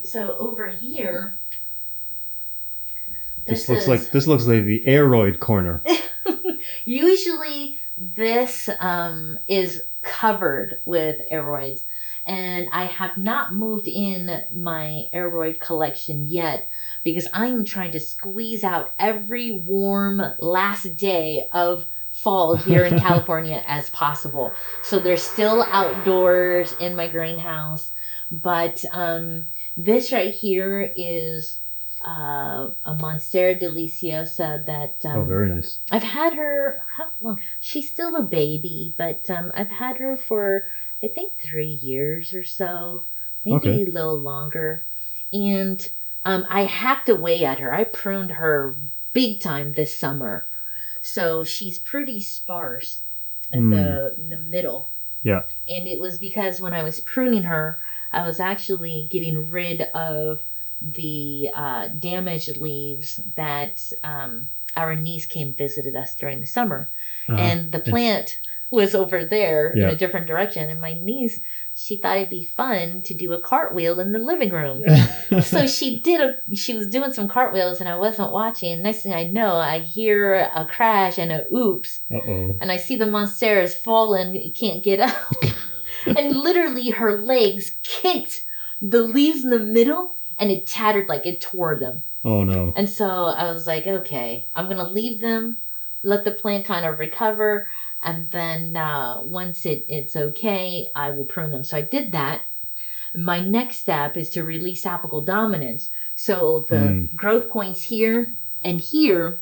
So over here, this looks like the aeroid corner. Usually this is covered with aeroids, and I have not moved in my aeroid collection yet because I'm trying to squeeze out every warm last day of fall here in California as possible. So they're still outdoors in my greenhouse, but this right here is a Monstera deliciosa that very nice. I've had her, how long? She's still a baby, but I've had her for I think 3 years or so, maybe a little longer. And I hacked away at her. I pruned her big time this summer, so she's pretty sparse in the middle. Yeah. And it was because when I was pruning her, I was actually getting rid of the damaged leaves that our niece came visited us during the summer. And the plant was over there in a different direction. And my niece, she thought it'd be fun to do a cartwheel in the living room. So she was doing some cartwheels and I wasn't watching. Next thing I know, I hear a crash and a oops. Uh-oh. And I see the Monstera's fallen, can't get up. And literally her legs kicked the leaves in the middle and it tattered, like it tore them. Oh no. And so I was like, okay, I'm going to leave them, let the plant kind of recover. And then once it's okay, I will prune them. So I did that. My next step is to release apical dominance. So the growth points here and here,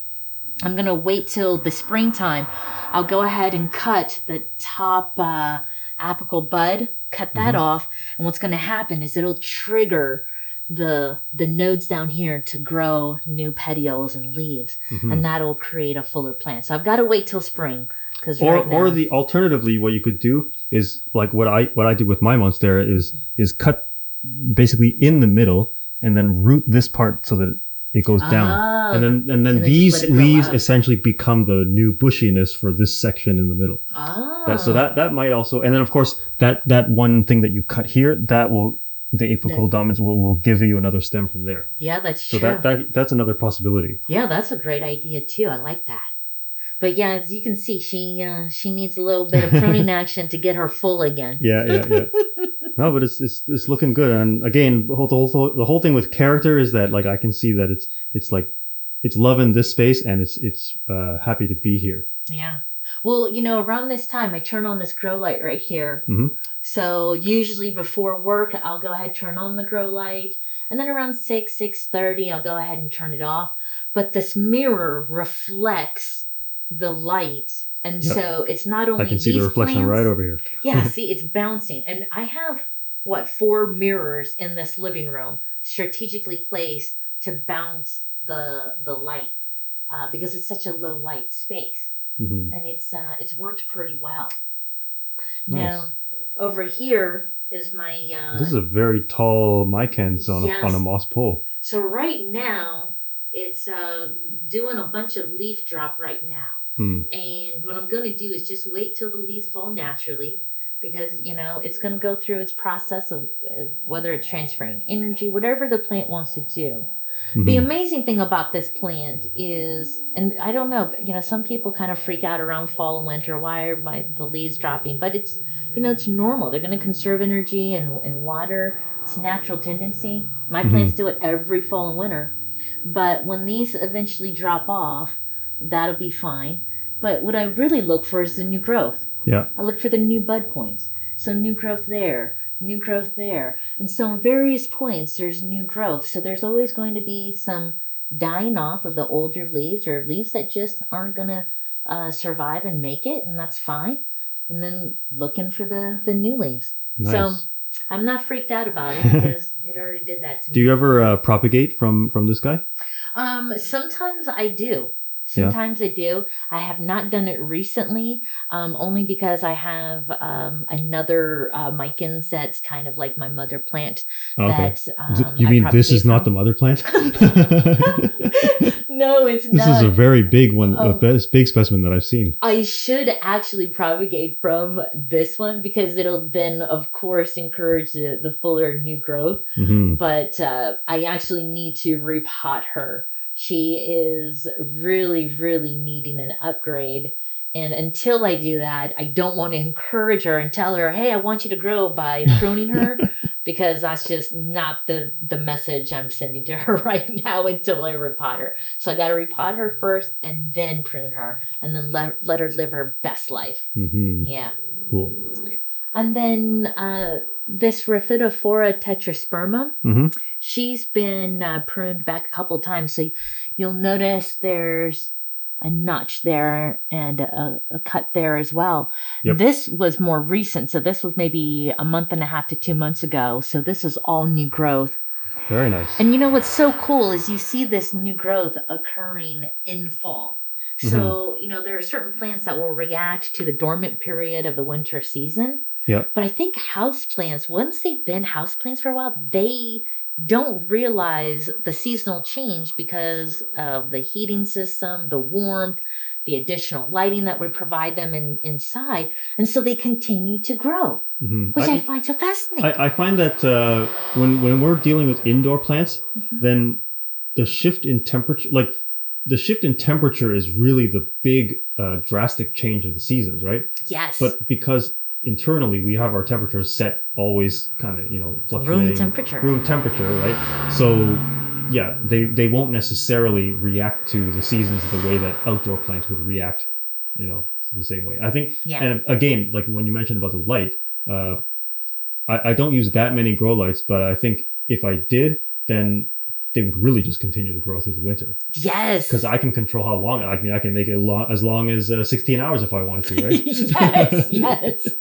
I'm going to wait till the springtime. I'll go ahead and cut the top apical bud, cut that off. And what's going to happen is it'll trigger the nodes down here to grow new petioles and leaves. And that'll create a fuller plant. So I've got to wait till spring. Or the alternatively, what you could do is like what I did with my Monstera is cut basically in the middle and then root this part so that it goes down, and then these leaves essentially become the new bushiness for this section in the middle. That might also, and then of course that one thing that you cut here, that will the apical dominance will give you another stem from there. Yeah, that's true. So that's another possibility. Yeah, that's a great idea too. I like that. But yeah, as you can see, she needs a little bit of pruning action to get her full again. Yeah. No, but it's looking good. And again, the whole thing with character is that like I can see that it's like it's loving this space and it's happy to be here. Yeah. Well, around this time I turn on this grow light right here. So usually before work I'll go ahead and turn on the grow light, and then around 6:30 I'll go ahead and turn it off. But this mirror reflects the light, and so it's not only I can see the reflection plants, right over here. Yeah, see, it's bouncing, and I have 4 mirrors in this living room strategically placed to bounce the light because it's such a low light space, and it's worked pretty well. Nice. Now over here is my this is a very tall mycans on a moss pole. So right now it's doing a bunch of leaf drop right now. And what I'm going to do is just wait till the leaves fall naturally, because it's going to go through its process of whether it's transferring energy, whatever the plant wants to do. The amazing thing about this plant is, and I don't know, but, some people kind of freak out around fall and winter. Why are the leaves dropping? But it's it's normal. They're going to conserve energy and water. It's a natural tendency. My plants do it every fall and winter. But when these eventually drop off, that'll be fine. But what I really look for is the new growth. Yeah. I look for the new bud points. So new growth there, new growth there. And so in various points, there's new growth. So there's always going to be some dying off of the older leaves, or leaves that just aren't going to survive and make it. And that's fine. And then looking for the new leaves. Nice. So I'm not freaked out about it because it already did that to me. Do you ever propagate from this guy? Sometimes I do. Sometimes I do. I have not done it recently, only because I have another mycans that's kind of like my mother plant. Okay. That you mean this is from. not the mother plant? No, it's This not. is a very big one, a big specimen that I've seen. I should actually propagate from this one because it'll then, of course, encourage the fuller new growth. Mm-hmm. But I actually need to repot her. She is really, really needing an upgrade. And until I do that, I don't want to encourage her and tell her, hey, I want you to grow by pruning her. Because that's just not the message I'm sending to her right now until I repot her. So I got to repot her first and then prune her. And then let her live her best life. Mm-hmm. Yeah. Cool. And then this Rhaphidophora tetrasperma, she's been pruned back a couple times. So you'll notice there's a notch there and a cut there as well. Yep. This was more recent. So this was maybe a month and a half to 2 months ago. So this is all new growth. Very nice. And you know what's so cool is you see this new growth occurring in fall. So, you know, there are certain plants that will react to the dormant period of the winter season. Yep. But I think houseplants, once they've been houseplants for a while, they don't realize the seasonal change because of the heating system, the warmth, the additional lighting that we provide them inside. And so they continue to grow, which I find so fascinating. I find that when we're dealing with indoor plants, then the shift in temperature, is really the big drastic change of the seasons, right? Yes. But because internally we have our temperatures set always kind of, fluctuating. Room temperature, right? So yeah, they won't necessarily react to the seasons the way that outdoor plants would react, the same way. I think, and again, like when you mentioned about the light, I don't use that many grow lights, but I think if I did, then they would really just continue to grow through the winter. Yes. Because I can control how long. I can make it as long as 16 hours if I wanted to, right? Yes.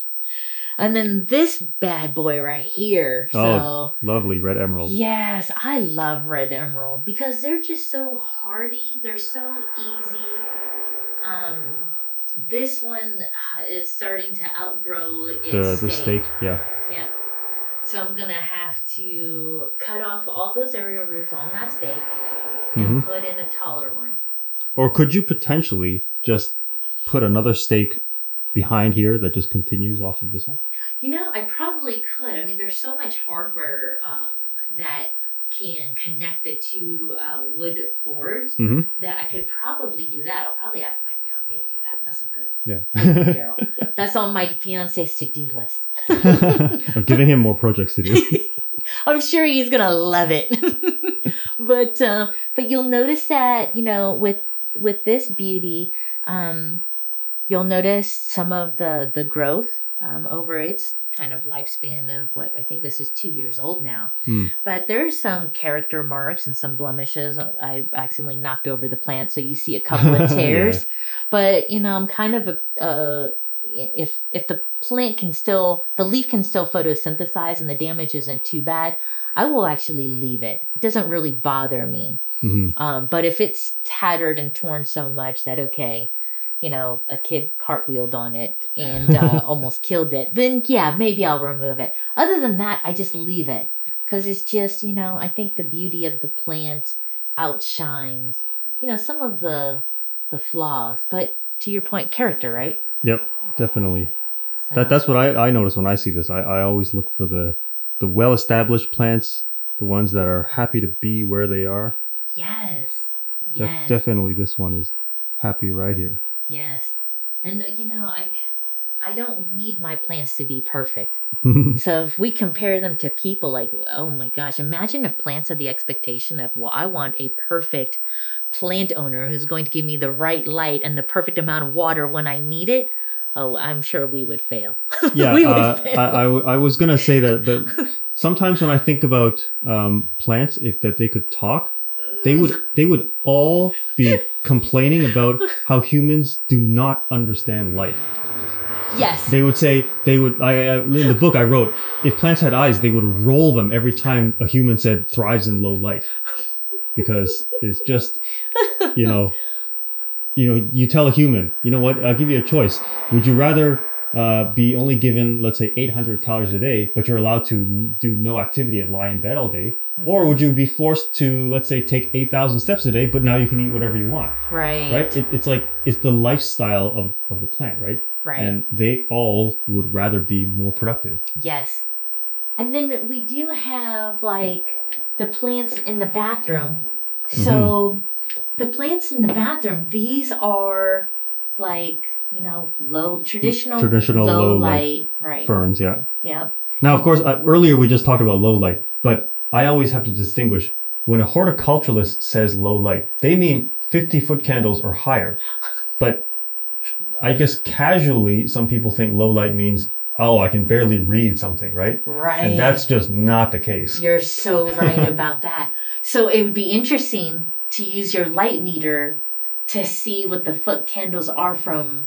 And then this bad boy right here. Oh, lovely red emerald. Yes, I love red emerald because they're just so hardy. They're so easy. This one is starting to outgrow its the stake. Yeah. Yeah. So I'm going to have to cut off all those aerial roots on that stake and put in a taller one. Or could you potentially just put another stake behind here that just continues off of this one? I probably could. I mean, there's so much hardware that can connect the two wood boards that I could probably do that. I'll probably ask my fiance to do that. That's a good one. Yeah. Daryl. That's on my fiance's to-do list. I'm giving him more projects to do. I'm sure he's going to love it. But you'll notice that, with this beauty, you'll notice some of the growth over its kind of lifespan of I think this is 2 years old now. But there's some character marks and some blemishes. I accidentally knocked over the plant, so you see a couple of tears. But, I'm kind of if the plant the leaf can still photosynthesize and the damage isn't too bad, I will actually leave it. It doesn't really bother me. But if it's tattered and torn so much that, a kid cartwheeled on it and almost killed it, then yeah, maybe I'll remove it. Other than that, I just leave it because it's just, I think the beauty of the plant outshines, some of the flaws. But to your point, character, right? Yep, definitely. So. That's what I notice when I see this. I always look for the well-established plants, the ones that are happy to be where they are. Yes. Definitely this one is happy right here. Yes. And, I don't need my plants to be perfect. So if we compare them to people, oh my gosh, imagine if plants had the expectation of, I want a perfect plant owner who's going to give me the right light and the perfect amount of water when I need it. Oh, I'm sure we would fail. Yeah, we would fail. I was going to say that sometimes when I think about plants, that they could talk, they would all be complaining about how humans do not understand light. Yes. They would say, in the book I wrote, if plants had eyes, they would roll them every time a human said thrives in low light. Because it's just, you tell a human, you know what, I'll give you a choice. Would you rather be only given, let's say, 800 calories a day, but you're allowed to do no activity and lie in bed all day? Or would you be forced to, let's say, take 8,000 steps a day, but now you can eat whatever you want? Right. Right? It's the lifestyle of the plant, right? Right. And they all would rather be more productive. Yes. And then we do have like the plants in the bathroom. So the plants in the bathroom, these are like, traditional low light, right? Ferns, yeah. Yep. Now, of course, earlier we just talked about low light, but I always have to distinguish when a horticulturalist says low light, they mean 50-foot candles or higher. But I guess casually, some people think low light means, oh, I can barely read something, right? Right. And that's just not the case. You're so right about that. So it would be interesting to use your light meter to see what the foot candles are from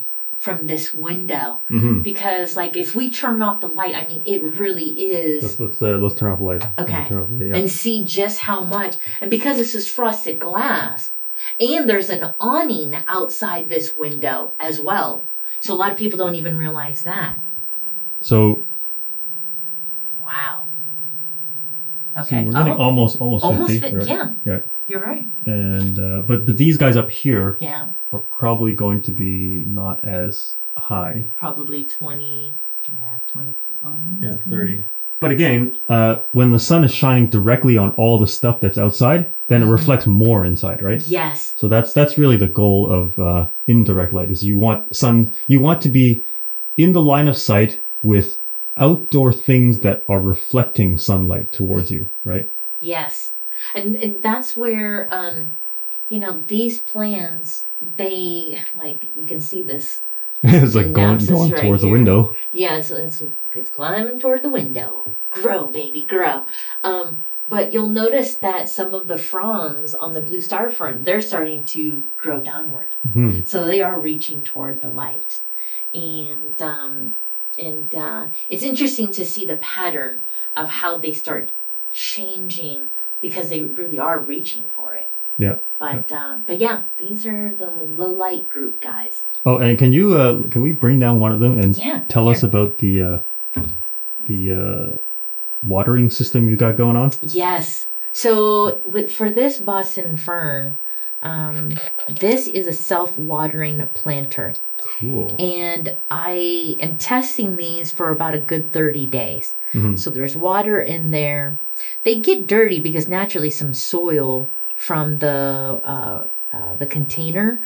this window. Because like if we turn off the light, I mean, it really is. Let's turn off the light. Okay. Turn off the light, yeah. And see just how much. And because this is frosted glass, and there's an awning outside this window as well. So a lot of people don't even realize that. So. Wow. Okay. So we're getting almost 50. Right? Yeah. Yeah. You're right. And but these guys up here are probably going to be not as high. Probably 20. Yeah, 20. Oh, yeah, 30. But again, when the sun is shining directly on all the stuff that's outside, then it reflects more inside, right? Yes. So that's really the goal of indirect light. Is you want to be in the line of sight with outdoor things that are reflecting sunlight towards you, right? Yes. And that's where, these plants, they, like, you can see this. It's like going right towards the window. Yeah, it's climbing toward the window. Grow, baby, grow. But you'll notice that some of the fronds on the blue star fern, they're starting to grow downward. So they are reaching toward the light. And it's interesting to see the pattern of how they start changing because they really are reaching for it. Yeah. But yeah, these are the low light group guys. Oh, and can we bring down one of them and tell us about the watering system you got going on? Yes. So for this Boston fern, this is a self-watering planter. Cool. And I am testing these for about a good 30 days. So there's water in there. They get dirty because naturally some soil from the container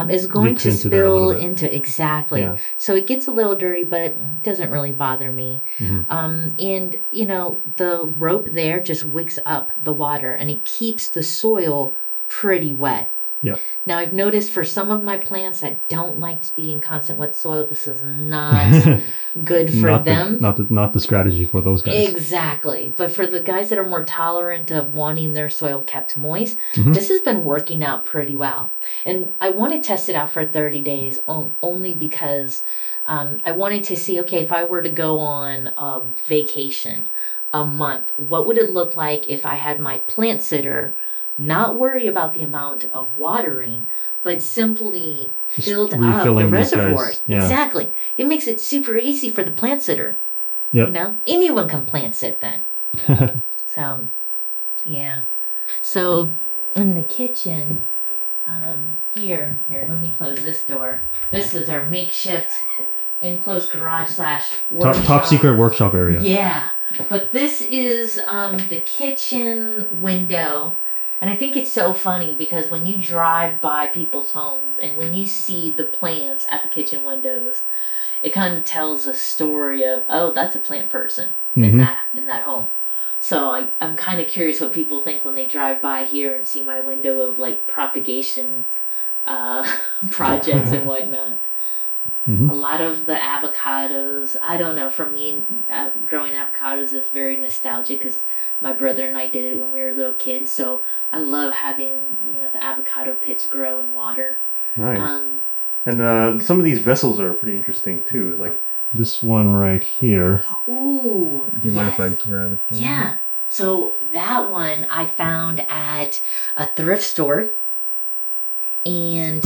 is going to spill into exactly. Yeah. So it gets a little dirty, but it doesn't really bother me. And the rope there just wicks up the water and it keeps the soil pretty wet. Yeah. Now I've noticed for some of my plants that don't like to be in constant wet soil, this is not good for them. Not the strategy for those guys. Exactly. But for the guys that are more tolerant of wanting their soil kept moist, this has been working out pretty well. And I want to test it out for 30 days only because I wanted to see, okay, if I were to go on a vacation a month, what would it look like if I had my plant sitter not worry about the amount of watering, but simply filled up the reservoirs. Yeah. Exactly. It makes it super easy for the plant sitter. Yep. Anyone can plant sit then. So, yeah. So, in the kitchen, here, let me close this door. This is our makeshift enclosed garage / workshop. Top secret workshop area. Yeah. But this is the kitchen window. And I think it's so funny because when you drive by people's homes and when you see the plants at the kitchen windows, it kind of tells a story of, oh, that's a plant person in that home. So I'm kind of curious what people think when they drive by here and see my window of like propagation projects and whatnot. A lot of the avocados, I don't know, for me, growing avocados is very nostalgic because my brother and I did it when we were little kids. So I love having, the avocado pits grow in water. Nice. And some of these vessels are pretty interesting too. Like this one right here. Ooh. Do you mind if I grab it? Yeah. So that one I found at a thrift store. And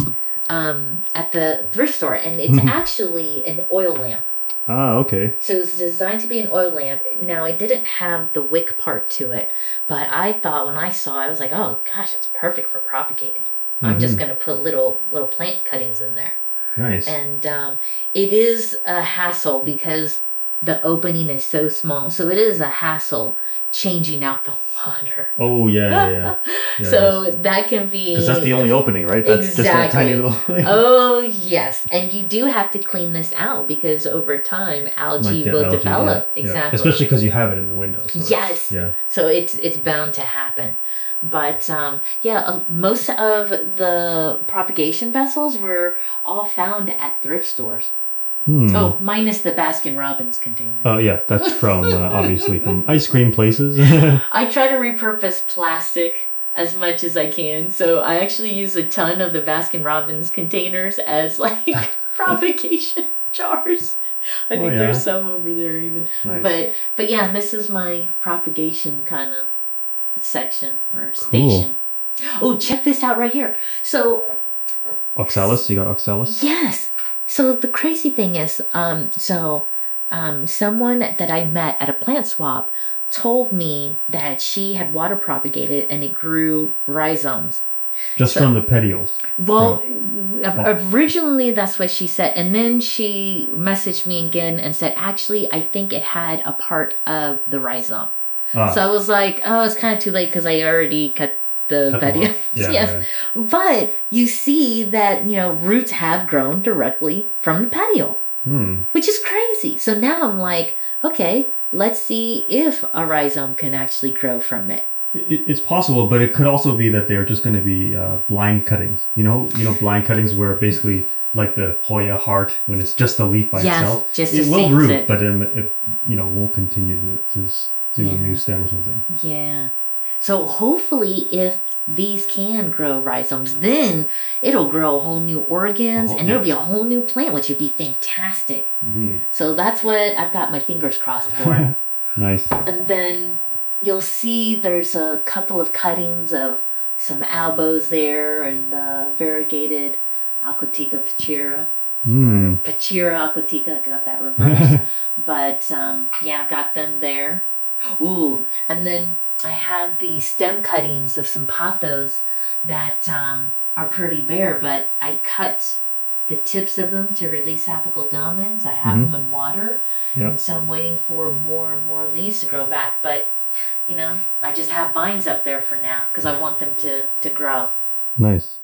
at the thrift store, and it's actually an oil lamp. Ah, okay. So it was designed to be an oil lamp. Now, it didn't have the wick part to it, but I thought when I saw it, I was like, oh gosh, it's perfect for propagating. I'm just going to put little plant cuttings in there. Nice. And it is a hassle because the opening is so small. So it is a hassle changing out the water. Oh, yeah. So that can be... Because that's the only opening, right? That's exactly. just that tiny little thing. Oh, yes. And you do have to clean this out because over time, algae will develop. Yeah. Exactly. Yeah. Especially because you have it in the window. So yes. Yeah. So it's bound to happen. But most of the propagation vessels were all found at thrift stores. Oh, minus the Baskin-Robbins container. Oh, yeah. That's from, obviously, from ice cream places. I try to repurpose plastic as much as I can. So I actually use a ton of the Baskin-Robbins containers as like propagation jars. I think there's some over there even. Nice. But yeah, this is my propagation kind of section or station. Oh, check this out right here. So Oxalis, you got Oxalis? Yes. So the crazy thing is, someone that I met at a plant swap told me that she had water propagated and it grew rhizomes. Just from the petioles? Well, originally that's what she said. And then she messaged me again and said, actually, I think it had a part of the rhizome. So I was like, oh, it's kind of too late because I already cut the petioles. Yes. Right. But you see that, roots have grown directly from the petiole, which is crazy. So now I'm like, okay, let's see if a rhizome can actually grow from it. It's possible, but it could also be that they're just going to be blind cuttings. Blind cuttings where basically like the Hoya heart, when it's just the leaf by itself, it will root, but it won't continue to do a new stem or something. Yeah. So hopefully if these can grow rhizomes, then it'll grow whole new organs and it'll be a whole new plant, which would be fantastic. So that's what I've got my fingers crossed for. Nice. And then you'll see there's a couple of cuttings of some albos there and variegated Alcotica pachira. Pachira Alcotica, I got that reversed. But I've got them there. Ooh, and then I have the stem cuttings of some pothos that are pretty bare, but I cut the tips of them to release apical dominance. I have them in water, and so I'm waiting for more and more leaves to grow back. But, I just have vines up there for now because I want them to grow. Nice.